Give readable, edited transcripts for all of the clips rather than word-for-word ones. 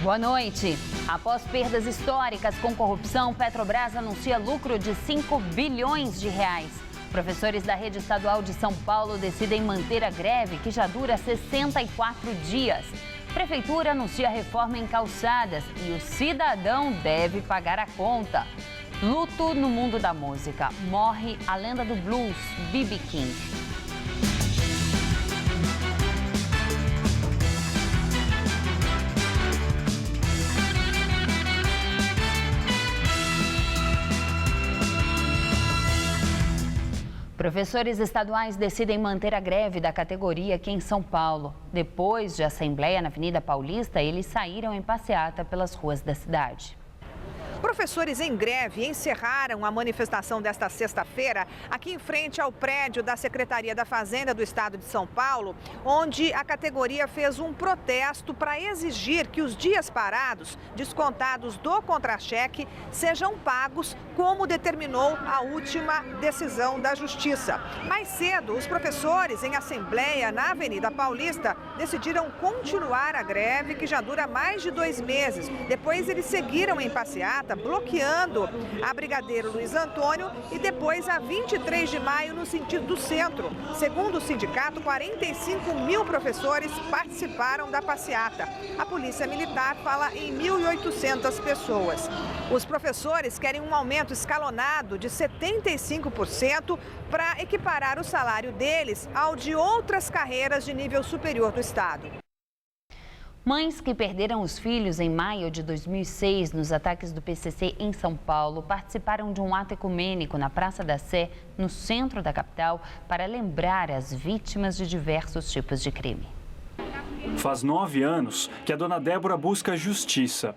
Boa noite. Após perdas históricas com corrupção, Petrobras anuncia lucro de 5 bilhões de reais. Professores da rede estadual de São Paulo decidem manter a greve, que já dura 64 dias. Prefeitura anuncia reforma em calçadas e o cidadão deve pagar a conta. Luto no mundo da música. Morre a lenda do blues, B.B. King. Professores estaduais decidem manter a greve da categoria aqui em São Paulo. Depois de assembleia na Avenida Paulista, eles saíram em passeata pelas ruas da cidade. Professores em greve encerraram a manifestação desta sexta-feira aqui em frente ao prédio da Secretaria da Fazenda do Estado de São Paulo, onde a categoria fez um protesto para exigir que os dias parados, descontados do contra-cheque, sejam pagos como determinou a última decisão da Justiça. Mais cedo, os professores em assembleia na Avenida Paulista decidiram continuar a greve, que já dura mais de 2 meses. Depois eles seguiram em passeata, bloqueando a Brigadeiro Luiz Antônio e depois a 23 de maio no sentido do centro. Segundo o sindicato, 45 mil professores participaram da passeata. A Polícia Militar fala em 1.800 pessoas. Os professores querem um aumento escalonado de 75% para equiparar o salário deles ao de outras carreiras de nível superior do Estado. Mães que perderam os filhos em maio de 2006 nos ataques do PCC em São Paulo participaram de um ato ecumênico na Praça da Sé, no centro da capital, para lembrar as vítimas de diversos tipos de crime. Faz 9 anos que a dona Débora busca justiça.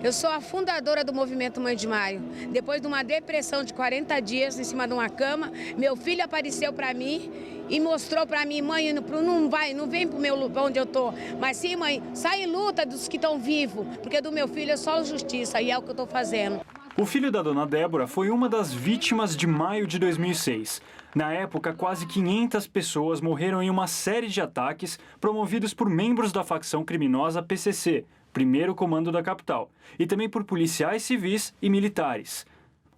Eu sou a fundadora do Movimento Mãe de Maio. Depois de uma depressão de 40 dias em cima de uma cama, meu filho apareceu para mim e mostrou para mim: mãe, não vem para onde eu tô, mas sim, mãe, sai e luta dos que estão vivos, porque do meu filho é só justiça e é o que eu estou fazendo. O filho da dona Débora foi uma das vítimas de maio de 2006. Na época, quase 500 pessoas morreram em uma série de ataques promovidos por membros da facção criminosa PCC, primeiro comando da capital, e também por policiais civis e militares.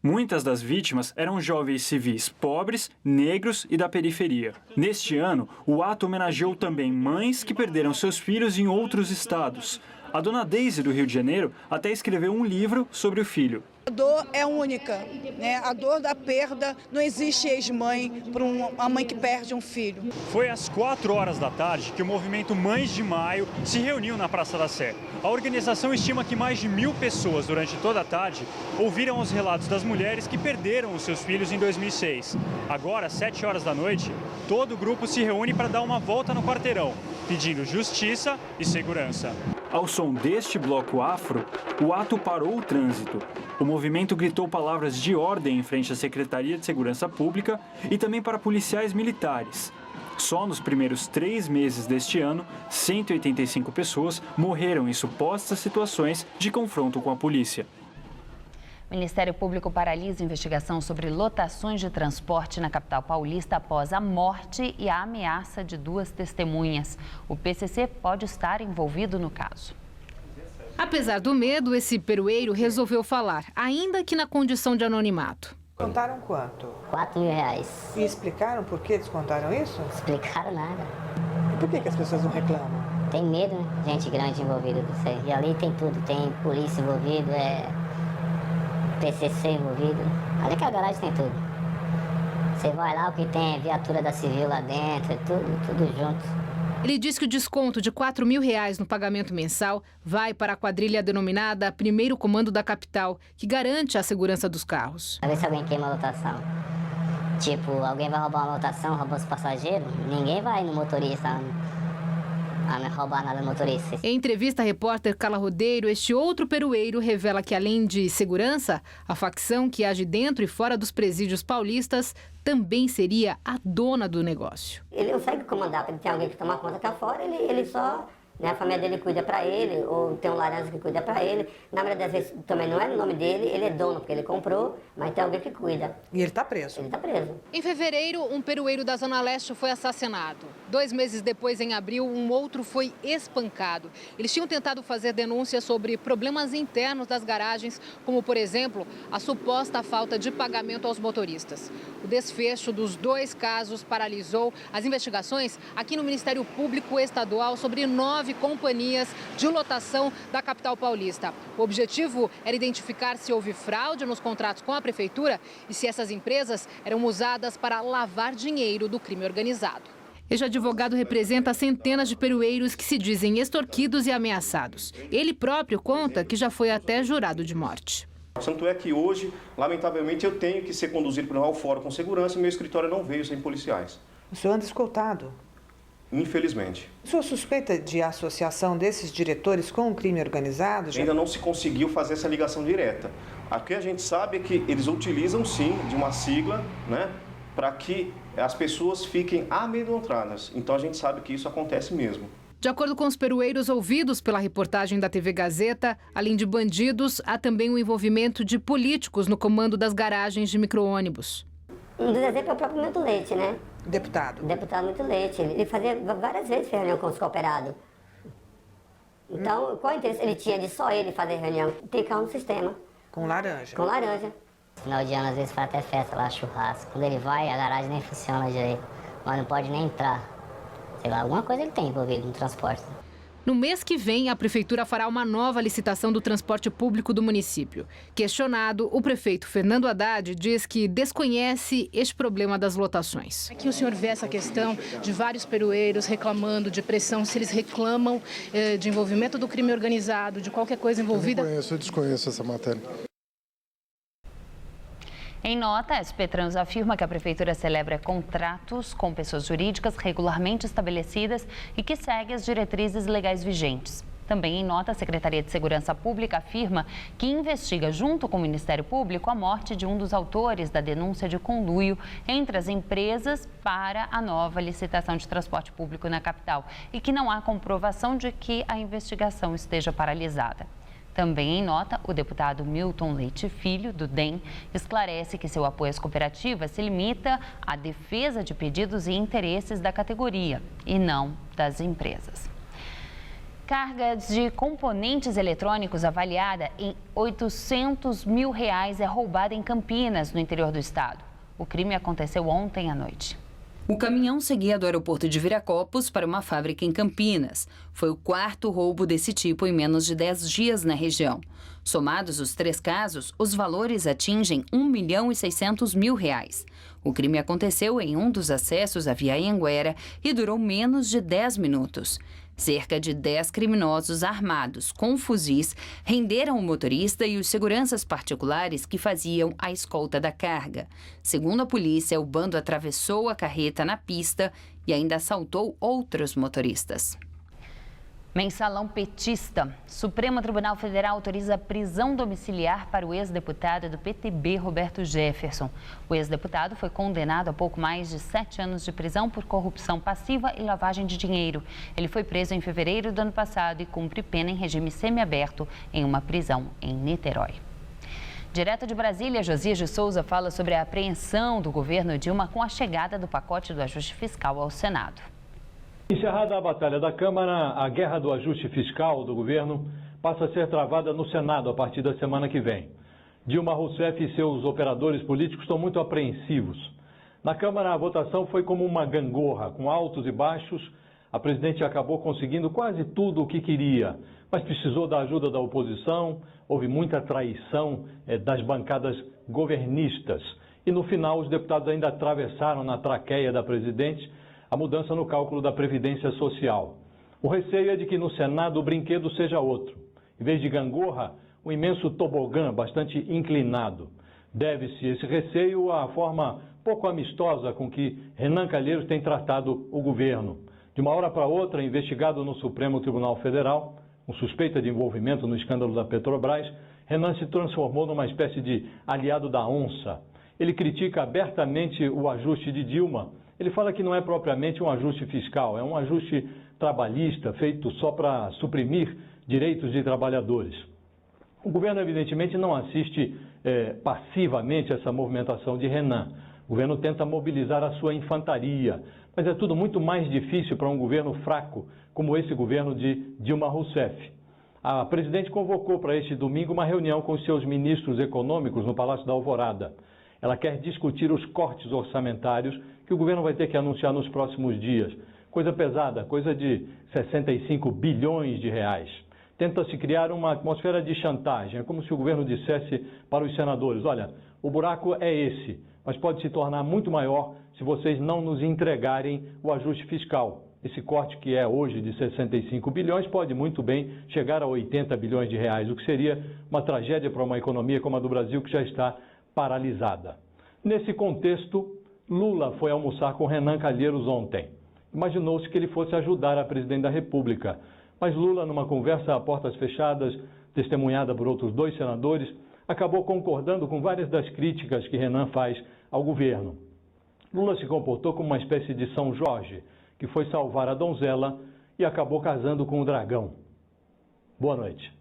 Muitas das vítimas eram jovens civis pobres, negros e da periferia. Neste ano, o ato homenageou também mães que perderam seus filhos em outros estados. A dona Deise, do Rio de Janeiro, até escreveu um livro sobre o filho. A dor é única, né? A dor da perda, não existe ex-mãe para uma mãe que perde um filho. Foi às 4 horas da tarde que o movimento Mães de Maio se reuniu na Praça da Sé. A organização estima que mais de 1.000 pessoas durante toda a tarde ouviram os relatos das mulheres que perderam os seus filhos em 2006. Agora, às 7 horas da noite, todo o grupo se reúne para dar uma volta no quarteirão, pedindo justiça e segurança. Ao som deste bloco afro, o ato parou o trânsito. O movimento gritou palavras de ordem em frente à Secretaria de Segurança Pública e também para policiais militares. Só nos primeiros 3 meses deste ano, 185 pessoas morreram em supostas situações de confronto com a polícia. O Ministério Público paralisa investigação sobre lotações de transporte na capital paulista após a morte e a ameaça de 2 testemunhas. O PCC pode estar envolvido no caso. Apesar do medo, esse peroeiro resolveu falar, ainda que na condição de anonimato. Contaram quanto? 4 mil reais. E explicaram por que descontaram isso? Explicaram nada. E por que as pessoas não reclamam? Tem medo, né? Gente grande envolvida com isso aí. E ali tem tudo, tem polícia envolvida, PCC envolvido. Ali que a garagem tem tudo. Você vai lá, o que tem é viatura da Civil lá dentro, tudo junto. Ele diz que o desconto de 4 mil reais no pagamento mensal vai para a quadrilha denominada Primeiro Comando da Capital, que garante a segurança dos carros. Pra ver se alguém queima a lotação. Tipo, alguém vai roubar uma lotação, roubar os passageiros, ninguém vai no motorista roubar nada no motorista. Em entrevista à repórter Carla Rodeiro, este outro peroeiro revela que, além de segurança, a facção que age dentro e fora dos presídios paulistas também seria a dona do negócio. Ele não consegue comandar, porque tem alguém que toma conta cá fora, ele só né? A família dele cuida para ele, ou tem um laranja que cuida para ele. Na maioria das vezes também não é no nome dele, ele é dono porque ele comprou, mas tem alguém que cuida. E ele está preso? Ele está preso. Em fevereiro, um perueiro da Zona Leste foi assassinado. 2 meses depois, em abril, um outro foi espancado. Eles tinham tentado fazer denúncias sobre problemas internos das garagens, como, por exemplo, a suposta falta de pagamento aos motoristas. O desfecho dos 2 casos paralisou as investigações aqui no Ministério Público Estadual sobre 9 companhias de lotação da capital paulista. O objetivo era identificar se houve fraude nos contratos com a prefeitura e se essas empresas eram usadas para lavar dinheiro do crime organizado. Este advogado representa centenas de perueiros que se dizem extorquidos e ameaçados. Ele próprio conta que já foi até jurado de morte. Tanto é que hoje, lamentavelmente, eu tenho que ser conduzido ao fórum com segurança e meu escritório não veio sem policiais. O senhor anda escoltado? Infelizmente. O senhor suspeita de associação desses diretores com o crime organizado? Ainda não se conseguiu fazer essa ligação direta. O que a gente sabe é que eles utilizam, sim, de uma sigla, né, para que as pessoas fiquem amedrontadas. Então a gente sabe que isso acontece mesmo. De acordo com os perueiros ouvidos pela reportagem da TV Gazeta, além de bandidos, há também o envolvimento de políticos no comando das garagens de micro-ônibus. Um dos exemplos é o próprio Milton Leite, né? Deputado. O deputado Milton Leite. Ele fazia várias vezes reunião com os cooperados. Então, qual o interesse ele tinha de só ele fazer reunião? Tem carro no sistema. Com laranja. Com laranja. Final de ano, às vezes, faz até festa lá, churrasco. Quando ele vai, a garagem nem funciona direito. Mas não pode nem entrar. Sei lá, alguma coisa ele tem envolvido no transporte. No mês que vem, a Prefeitura fará uma nova licitação do transporte público do município. Questionado, o prefeito Fernando Haddad diz que desconhece este problema das lotações. Aqui o senhor vê essa questão de vários perueiros reclamando de pressão, se eles reclamam de envolvimento do crime organizado, de qualquer coisa envolvida? Eu desconheço essa matéria. Em nota, a SP Trans afirma que a Prefeitura celebra contratos com pessoas jurídicas regularmente estabelecidas e que segue as diretrizes legais vigentes. Também em nota, a Secretaria de Segurança Pública afirma que investiga, junto com o Ministério Público, a morte de um dos autores da denúncia de conluio entre as empresas para a nova licitação de transporte público na capital e que não há comprovação de que a investigação esteja paralisada. Também em nota, o deputado Milton Leite Filho, do DEM, esclarece que seu apoio às cooperativas se limita à defesa de pedidos e interesses da categoria e não das empresas. Carga de componentes eletrônicos avaliada em R$800 mil é roubada em Campinas, no interior do estado. O crime aconteceu ontem à noite. O caminhão seguia do aeroporto de Viracopos para uma fábrica em Campinas. Foi o 4º roubo desse tipo em menos de 10 dias na região. Somados os 3 casos, os valores atingem R$1.600.000. O crime aconteceu em um dos acessos à Via Anhanguera e durou menos de 10 minutos. Cerca de 10 criminosos armados com fuzis renderam o motorista e os seguranças particulares que faziam a escolta da carga. Segundo a polícia, o bando atravessou a carreta na pista e ainda assaltou outros motoristas. Mensalão petista. Supremo Tribunal Federal autoriza a prisão domiciliar para o ex-deputado do PTB, Roberto Jefferson. O ex-deputado foi condenado a pouco mais de 7 anos de prisão por corrupção passiva e lavagem de dinheiro. Ele foi preso em fevereiro do ano passado e cumpre pena em regime semiaberto em uma prisão em Niterói. Direto de Brasília, Josias de Souza fala sobre a apreensão do governo Dilma com a chegada do pacote do ajuste fiscal ao Senado. Encerrada a batalha da Câmara, a guerra do ajuste fiscal do governo passa a ser travada no Senado a partir da semana que vem. Dilma Rousseff e seus operadores políticos estão muito apreensivos. Na Câmara, a votação foi como uma gangorra, com altos e baixos. A presidente acabou conseguindo quase tudo o que queria, mas precisou da ajuda da oposição, houve muita traição das bancadas governistas. E no final, os deputados ainda atravessaram na traqueia da presidente a mudança no cálculo da Previdência Social. O receio é de que no Senado o brinquedo seja outro. Em vez de gangorra, um imenso tobogã bastante inclinado. Deve-se esse receio à forma pouco amistosa com que Renan Calheiros tem tratado o governo. De uma hora para outra, investigado no Supremo Tribunal Federal, com suspeita de envolvimento no escândalo da Petrobras, Renan se transformou numa espécie de aliado da onça. Ele critica abertamente o ajuste de Dilma. Ele fala que não é propriamente um ajuste fiscal, é um ajuste trabalhista feito só para suprimir direitos de trabalhadores. O governo, evidentemente, não assiste passivamente essa movimentação de Renan. O governo tenta mobilizar a sua infantaria, mas é tudo muito mais difícil para um governo fraco como esse governo de Dilma Rousseff. A presidente convocou para este domingo uma reunião com os seus ministros econômicos no Palácio da Alvorada. Ela quer discutir os cortes orçamentários que o governo vai ter que anunciar nos próximos dias. Coisa pesada, coisa de 65 bilhões de reais. Tenta-se criar uma atmosfera de chantagem. É como se o governo dissesse para os senadores: olha, o buraco é esse, mas pode se tornar muito maior se vocês não nos entregarem o ajuste fiscal. Esse corte, que é hoje de 65 bilhões, pode muito bem chegar a 80 bilhões de reais, o que seria uma tragédia para uma economia como a do Brasil, que já está paralisada. Nesse contexto, Lula foi almoçar com Renan Calheiros ontem. Imaginou-se que ele fosse ajudar a presidente da República. Mas Lula, numa conversa a portas fechadas, testemunhada por outros 2 senadores, acabou concordando com várias das críticas que Renan faz ao governo. Lula se comportou como uma espécie de São Jorge, que foi salvar a donzela e acabou casando com o dragão. Boa noite.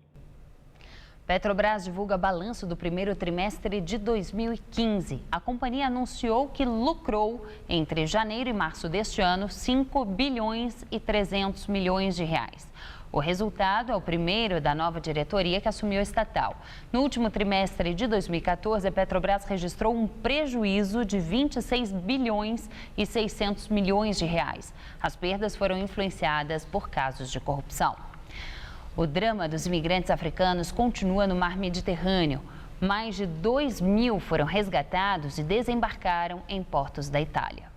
Petrobras divulga balanço do primeiro trimestre de 2015. A companhia anunciou que lucrou entre janeiro e março deste ano 5 bilhões e 300 milhões de reais. O resultado é o primeiro da nova diretoria que assumiu a estatal. No último trimestre de 2014, a Petrobras registrou um prejuízo de 26 bilhões e 600 milhões de reais. As perdas foram influenciadas por casos de corrupção. O drama dos imigrantes africanos continua no mar Mediterrâneo. Mais de 2.000 foram resgatados e desembarcaram em portos da Itália.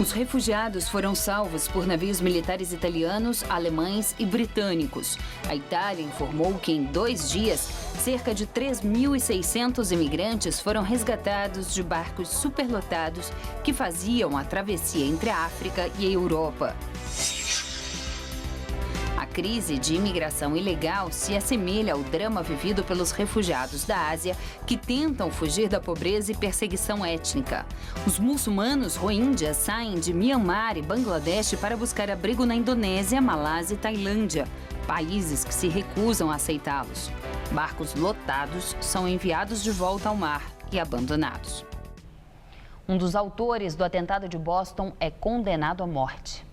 Os refugiados foram salvos por navios militares italianos, alemães e britânicos. A Itália informou que em 2 dias, cerca de 3.600 imigrantes foram resgatados de barcos superlotados que faziam a travessia entre a África e a Europa. A crise de imigração ilegal se assemelha ao drama vivido pelos refugiados da Ásia que tentam fugir da pobreza e perseguição étnica. Os muçulmanos Rohingya saem de Myanmar e Bangladesh para buscar abrigo na Indonésia, Malásia e Tailândia, países que se recusam a aceitá-los. Barcos lotados são enviados de volta ao mar e abandonados. Um dos autores do atentado de Boston é condenado à morte.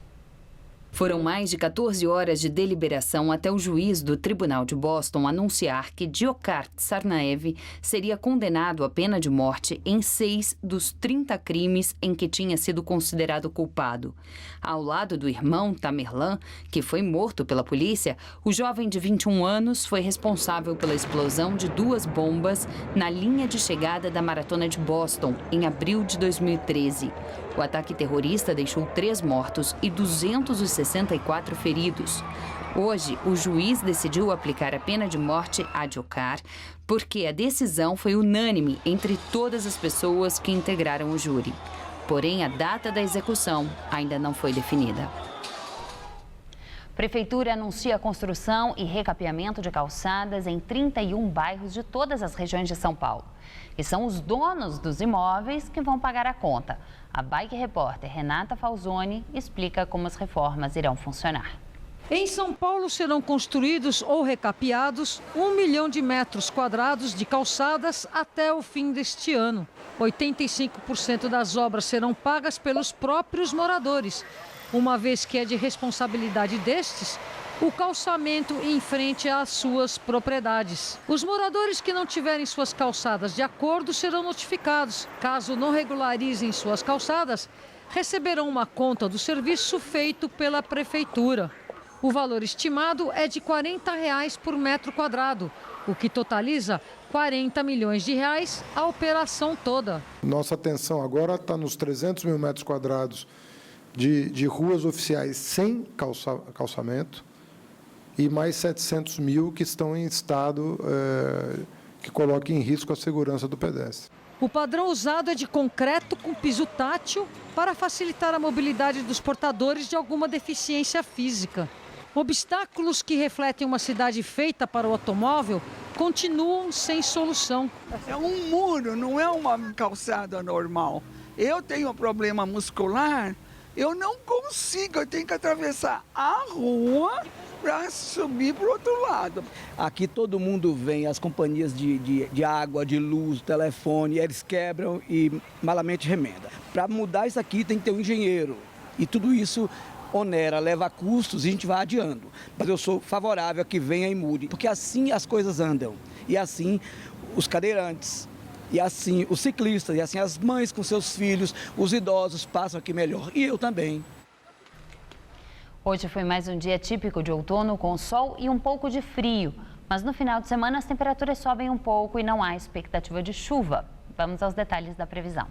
Foram mais de 14 horas de deliberação até o juiz do Tribunal de Boston anunciar que Dzhokhar Tsarnaev seria condenado à pena de morte em 6 dos 30 crimes em que tinha sido considerado culpado. Ao lado do irmão Tamerlan, que foi morto pela polícia, o jovem de 21 anos foi responsável pela explosão de 2 bombas na linha de chegada da Maratona de Boston, em abril de 2013. O ataque terrorista deixou 3 mortos e 264 feridos. Hoje, o juiz decidiu aplicar a pena de morte a Dzhokhar porque a decisão foi unânime entre todas as pessoas que integraram o júri. Porém, a data da execução ainda não foi definida. Prefeitura anuncia a construção e recapeamento de calçadas em 31 bairros de todas as regiões de São Paulo. E são os donos dos imóveis que vão pagar a conta. A Bike Repórter Renata Falzoni explica como as reformas irão funcionar. Em São Paulo serão construídos ou recapeados 1 milhão de metros quadrados de calçadas até o fim deste ano. 85% das obras serão pagas pelos próprios moradores, uma vez que é de responsabilidade destes o calçamento em frente às suas propriedades. Os moradores que não tiverem suas calçadas de acordo serão notificados. Caso não regularizem suas calçadas, receberão uma conta do serviço feito pela prefeitura. O valor estimado é de R$ 40 por metro quadrado, o que totaliza 40 milhões de reais a operação toda. Nossa atenção agora está nos 300 mil metros quadrados de ruas oficiais sem calçamento e mais 700 mil que estão em estado que coloca em risco a segurança do pedestre. O padrão usado é de concreto com piso tátil para facilitar a mobilidade dos portadores de alguma deficiência física. Obstáculos que refletem uma cidade feita para o automóvel continuam sem solução. É um muro, não é uma calçada normal. Eu tenho um problema muscular Eu não consigo, eu tenho que atravessar a rua para subir para o outro lado. Aqui todo mundo vem, as companhias de água, de luz, telefone, eles quebram e malamente remenda. Para mudar isso aqui tem que ter um engenheiro e tudo isso onera, leva custos e a gente vai adiando. Mas eu sou favorável a que venha e mude, porque assim as coisas andam e assim os cadeirantes. E assim os ciclistas, e assim as mães com seus filhos, os idosos passam aqui melhor. E eu também. Hoje foi mais um dia típico de outono, com sol e um pouco de frio. Mas no final de semana as temperaturas sobem um pouco e não há expectativa de chuva. Vamos aos detalhes da previsão.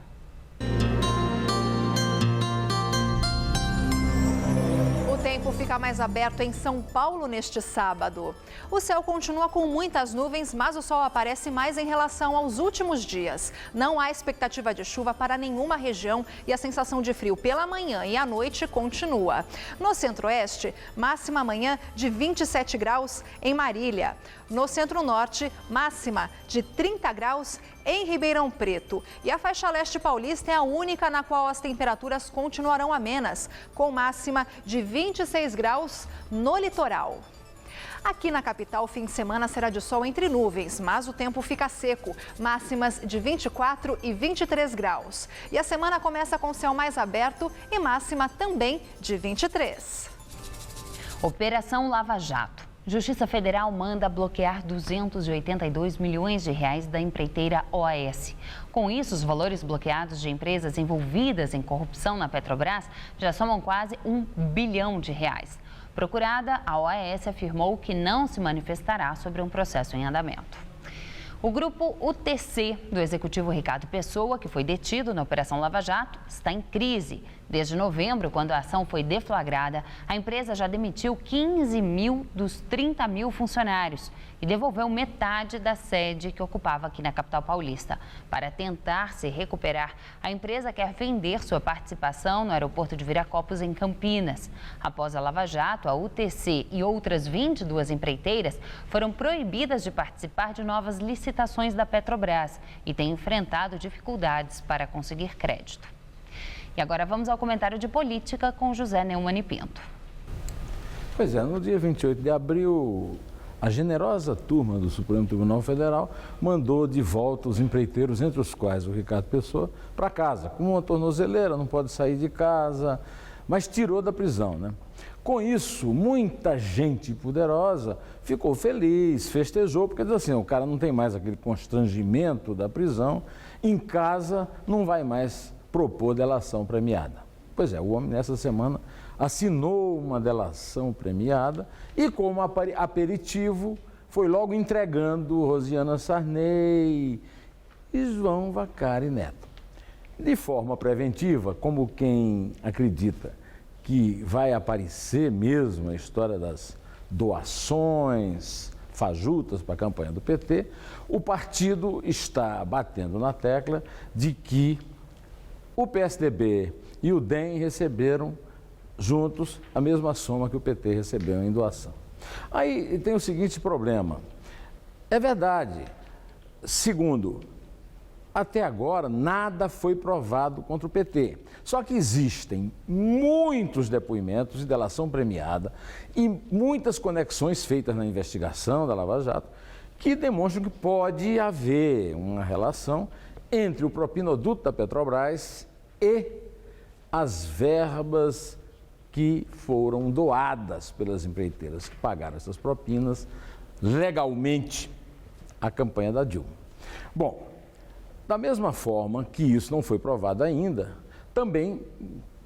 O tempo fica mais aberto em São Paulo neste sábado. O céu continua com muitas nuvens, mas o sol aparece mais em relação aos últimos dias. Não há expectativa de chuva para nenhuma região e a sensação de frio pela manhã e à noite continua. No centro-oeste, máxima amanhã de 27 graus em Marília. No centro-norte, máxima de 30 graus em Ribeirão Preto. E a faixa leste paulista é a única na qual as temperaturas continuarão amenas, com máxima de 26 graus no litoral. Aqui na capital, o fim de semana será de sol entre nuvens, mas o tempo fica seco, máximas de 24 e 23 graus. E a semana começa com céu mais aberto e máxima também de 23. Operação Lava Jato. Justiça Federal manda bloquear 282 milhões de reais da empreiteira OAS. Com isso, os valores bloqueados de empresas envolvidas em corrupção na Petrobras já somam quase R$1 bilhão. Procurada, a OAS afirmou que não se manifestará sobre um processo em andamento. O grupo UTC do executivo Ricardo Pessoa, que foi detido na Operação Lava Jato, está em crise. Desde novembro, quando a ação foi deflagrada, a empresa já demitiu 15 mil dos 30 mil funcionários e devolveu metade da sede que ocupava aqui na capital paulista. Para tentar se recuperar, a empresa quer vender sua participação no aeroporto de Viracopos, em Campinas. Após a Lava Jato, a UTC e outras 22 empreiteiras foram proibidas de participar de novas licitações da Petrobras e têm enfrentado dificuldades para conseguir crédito. E agora vamos ao comentário de política com José Neumann e Pinto. Pois é, no dia 28 de abril, a generosa turma do Supremo Tribunal Federal mandou de volta os empreiteiros, entre os quais o Ricardo Pessoa, para casa, com uma tornozeleira, não pode sair de casa, mas tirou da prisão, né? Com isso, muita gente poderosa ficou feliz, festejou, porque diz assim, o cara não tem mais aquele constrangimento da prisão, em casa não vai mais propor delação premiada. Pois é, o homem nessa semana assinou uma delação premiada e, como aperitivo, foi logo entregando Rosiana Sarney e João Vacari Neto. De forma preventiva, como quem acredita que vai aparecer mesmo a história das doações fajutas para a campanha do PT, o partido está batendo na tecla de que o PSDB e o DEM receberam juntos a mesma soma que o PT recebeu em doação. Aí tem o seguinte problema. É verdade, segundo, até agora nada foi provado contra o PT. Só que existem muitos depoimentos de delação premiada e muitas conexões feitas na investigação da Lava Jato que demonstram que pode haver uma relação entre o propinoduto da Petrobras e as verbas que foram doadas pelas empreiteiras que pagaram essas propinas legalmente à campanha da Dilma. Bom, da mesma forma que isso não foi provado ainda, também,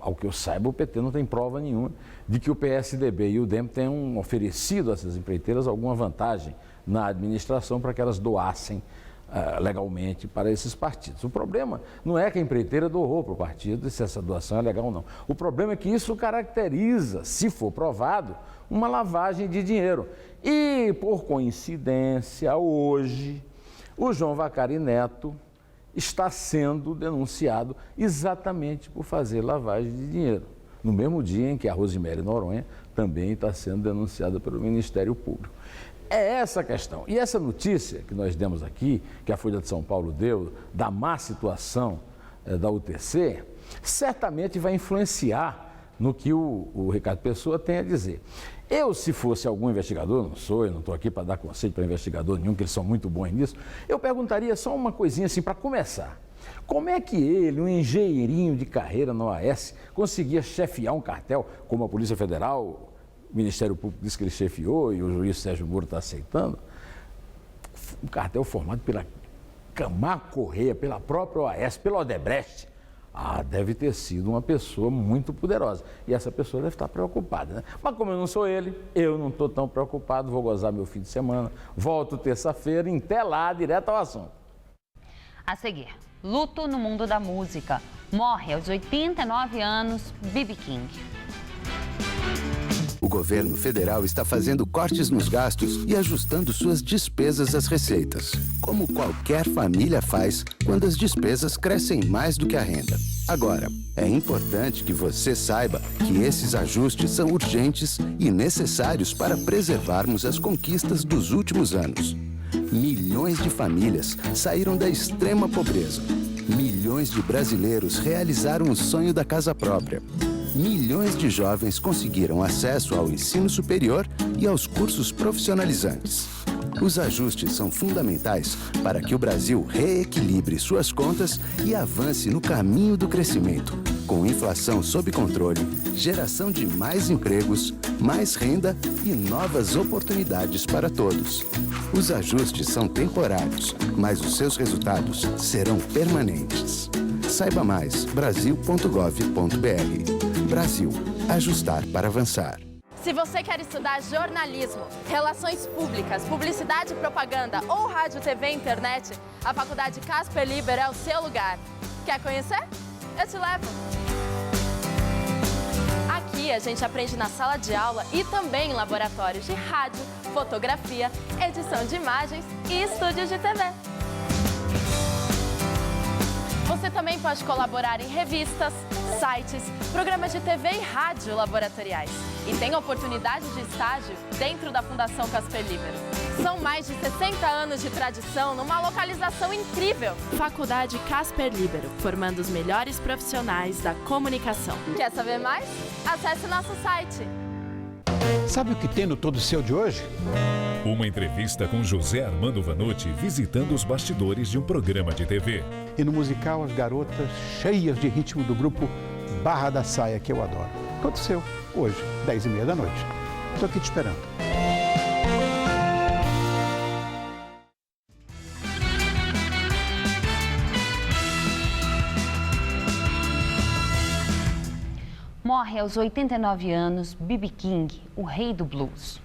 ao que eu saiba, o PT não tem prova nenhuma de que o PSDB e o DEM tenham oferecido a essas empreiteiras alguma vantagem na administração para que elas doassem legalmente para esses partidos. O problema não é que a empreiteira doou para o partido e se essa doação é legal ou não. O problema é que isso caracteriza, se for provado, uma lavagem de dinheiro. E, por coincidência, hoje, o João Vacari Neto está sendo denunciado exatamente por fazer lavagem de dinheiro. No mesmo dia em que a Rosiméria Noronha também está sendo denunciada pelo Ministério Público. É essa a questão. E essa notícia que nós demos aqui, que a Folha de São Paulo deu, da má situação da UTC, certamente vai influenciar no que o Ricardo Pessoa tem a dizer. Eu, se fosse algum investigador, não sou, eu não estou aqui para dar conselho para investigador nenhum, que eles são muito bons nisso, eu perguntaria só uma coisinha assim para começar. Como é que ele, um engenheirinho de carreira na OAS, conseguia chefiar um cartel, como a Polícia Federal, o Ministério Público disse que ele chefiou e o juiz Sérgio Moro está aceitando? Um cartel formado pela Camargo Correia, pela própria OAS, pela Odebrecht. Deve ter sido uma pessoa muito poderosa. E essa pessoa deve estar preocupada, né? Mas como eu não sou ele, eu não estou tão preocupado, vou gozar meu fim de semana, volto terça-feira, até lá, direto ao assunto. A seguir, luto no mundo da música. Morre aos 89 anos B.B. King. O governo federal está fazendo cortes nos gastos e ajustando suas despesas às receitas, como qualquer família faz quando as despesas crescem mais do que a renda. Agora, é importante que você saiba que esses ajustes são urgentes e necessários para preservarmos as conquistas dos últimos anos. Milhões de famílias saíram da extrema pobreza. Milhões de brasileiros realizaram o sonho da casa própria. Milhões de jovens conseguiram acesso ao ensino superior e aos cursos profissionalizantes. Os ajustes são fundamentais para que o Brasil reequilibre suas contas e avance no caminho do crescimento, com inflação sob controle, geração de mais empregos, mais renda e novas oportunidades para todos. Os ajustes são temporários, mas os seus resultados serão permanentes. Saiba mais, brasil.gov.br. Brasil. Ajustar para avançar. Se você quer estudar jornalismo, relações públicas, publicidade e propaganda ou rádio, TV e internet, a Faculdade Casper Liber é o seu lugar. Quer conhecer? Eu te levo! Aqui a gente aprende na sala de aula e também em laboratórios de rádio, fotografia, edição de imagens e estúdios de TV. Você também pode colaborar em revistas, sites, programas de TV e rádio laboratoriais. E tem oportunidade de estágio dentro da Fundação Casper Liber. São mais de 60 anos de tradição numa localização incrível. Faculdade Casper Libero, formando os melhores profissionais da comunicação. Quer saber mais? Acesse o nosso site. Sabe o que tem no Todo Seu de hoje? Uma entrevista com José Armando Vanucci visitando os bastidores de um programa de TV. E no musical, as garotas cheias de ritmo do grupo Barra da Saia, que eu adoro. Todo Seu, hoje, 10h30 da noite. Estou aqui te esperando. Morre aos 89 anos B.B. King, o rei do blues.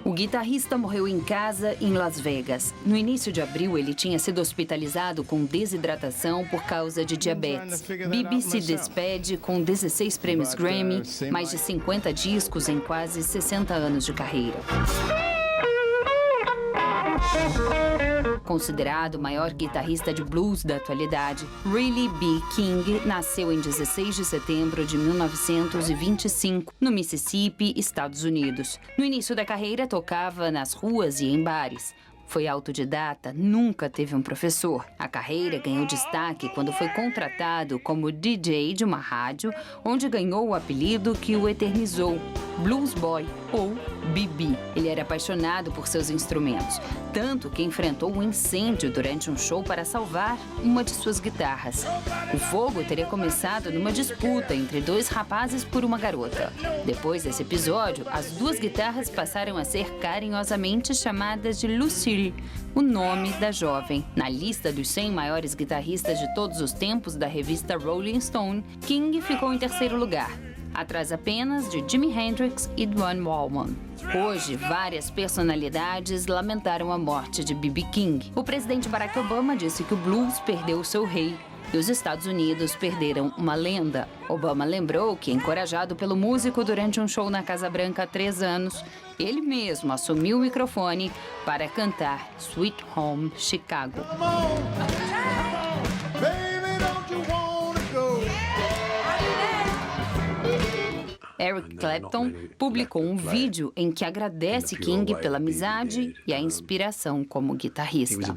O guitarrista morreu em casa em Las Vegas. No início de abril, ele tinha sido hospitalizado com desidratação por causa de diabetes. B.B. se despede com 16 prêmios Grammy, mais de 50 discos em quase 60 anos de carreira. Considerado o maior guitarrista de blues da atualidade, Riley B. King nasceu em 16 de setembro de 1925, no Mississippi, Estados Unidos. No início da carreira, tocava nas ruas e em bares. Foi autodidata, nunca teve um professor. A carreira ganhou destaque quando foi contratado como DJ de uma rádio, onde ganhou o apelido que o eternizou, Blues Boy, ou B.B. Ele era apaixonado por seus instrumentos, tanto que enfrentou um incêndio durante um show para salvar uma de suas guitarras. O fogo teria começado numa disputa entre dois rapazes por uma garota. Depois desse episódio, as duas guitarras passaram a ser carinhosamente chamadas de Lucille, o nome da jovem. Na lista dos 100 maiores guitarristas de todos os tempos da revista Rolling Stone, King ficou em terceiro lugar, atrás apenas de Jimi Hendrix e Duane Allman. Hoje, várias personalidades lamentaram a morte de B.B. King. O presidente Barack Obama disse que o blues perdeu o seu rei e os Estados Unidos perderam uma lenda. Obama lembrou que, encorajado pelo músico durante um show na Casa Branca há 3 anos, ele mesmo assumiu o microfone para cantar Sweet Home Chicago. Eric Clapton publicou um vídeo em que agradece King pela amizade e a inspiração como guitarrista.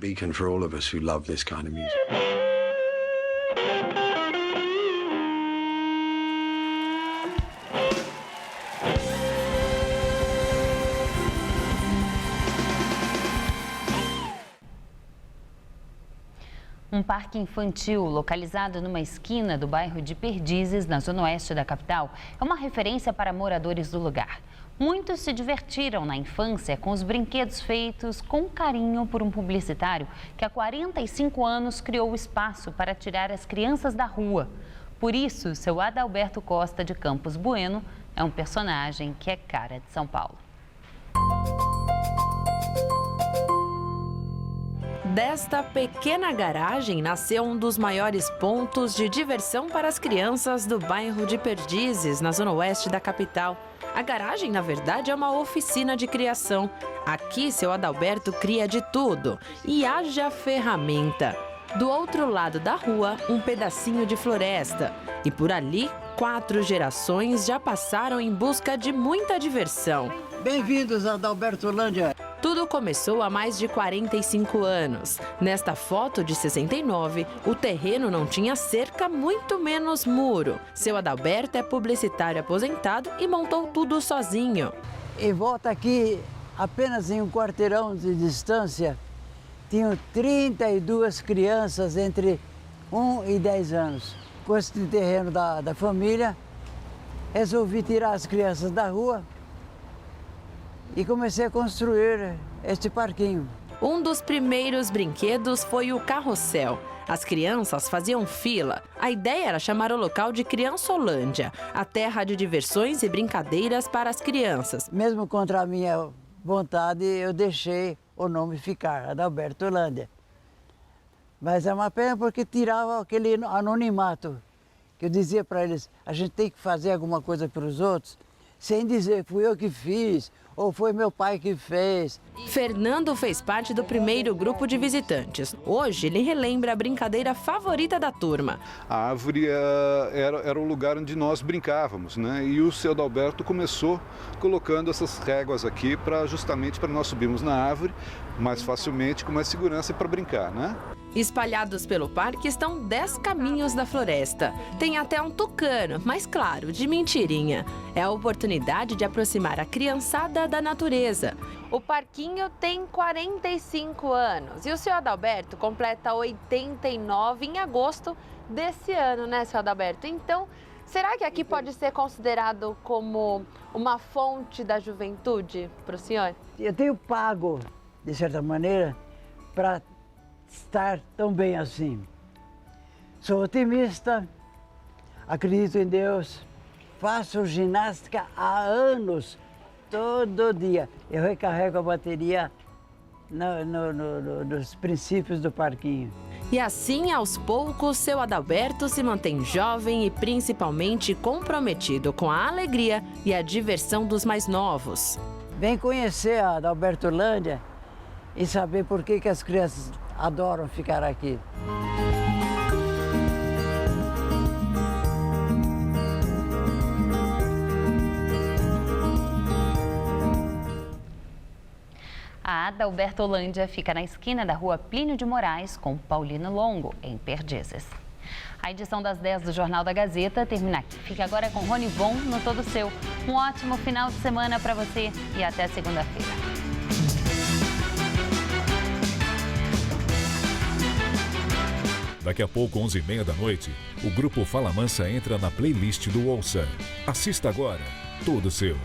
Um parque infantil localizado numa esquina do bairro de Perdizes, na zona oeste da capital, é uma referência para moradores do lugar. Muitos se divertiram na infância com os brinquedos feitos com carinho por um publicitário que há 45 anos criou o espaço para tirar as crianças da rua. Por isso, seu Adalberto Costa de Campos Bueno é um personagem que é cara de São Paulo. Desta pequena garagem nasceu um dos maiores pontos de diversão para as crianças do bairro de Perdizes, na zona oeste da capital. A garagem, na verdade, é uma oficina de criação. Aqui, seu Adalberto cria de tudo e haja ferramenta. Do outro lado da rua, um pedacinho de floresta. E por ali, 4 gerações já passaram em busca de muita diversão. Bem-vindos a Adalbertolândia. Tudo começou há mais de 45 anos. Nesta foto de 69, o terreno não tinha cerca, muito menos muro. Seu Adalberto é publicitário aposentado e montou tudo sozinho. Em volta aqui, apenas em um quarteirão de distância, tinham 32 crianças entre 1 e 10 anos. Com esse terreno da família, resolvi tirar as crianças da rua e comecei a construir este parquinho. Um dos primeiros brinquedos foi o carrossel. As crianças faziam fila. A ideia era chamar o local de Criançolândia, a terra de diversões e brincadeiras para as crianças. Mesmo contra a minha vontade, eu deixei o nome ficar, Adalbertolândia. Mas é uma pena porque tirava aquele anonimato, que eu dizia para eles, a gente tem que fazer alguma coisa para os outros, sem dizer fui eu que fiz, ou foi meu pai que fez. Fernando fez parte do primeiro grupo de visitantes. Hoje, ele relembra a brincadeira favorita da turma. A árvore era o lugar onde nós brincávamos, né? E o seu Adalberto começou colocando essas réguas aqui justamente para nós subirmos na árvore mais facilmente, com mais segurança para brincar, né? Espalhados pelo parque estão 10 caminhos da floresta. Tem até um tucano, mas claro, de mentirinha. É a oportunidade de aproximar a criançada da natureza. O parquinho tem 45 anos e o seu Adalberto completa 89 em agosto desse ano, né, seu Adalberto? Então, será que aqui pode ser considerado como uma fonte da juventude para o senhor? Eu tenho pago, de certa maneira, para estar tão bem assim. Sou otimista, acredito em Deus, faço ginástica há anos, todo dia. Eu recarrego a bateria nos princípios do parquinho. E assim, aos poucos, seu Adalberto se mantém jovem e principalmente comprometido com a alegria e a diversão dos mais novos. Vem conhecer a Adalbertolândia e saber por que as crianças adoram ficar aqui. A Adalbertolândia fica na esquina da rua Plínio de Moraes com Paulino Longo, em Perdizes. A edição das 10 do Jornal da Gazeta termina aqui. Fique agora com Rony Von no Todo Seu. Um ótimo final de semana para você e até segunda-feira. Daqui a pouco, 11h30 da noite, o Grupo Fala Mansa entra na playlist do Ouça. Assista agora, Todo Seu.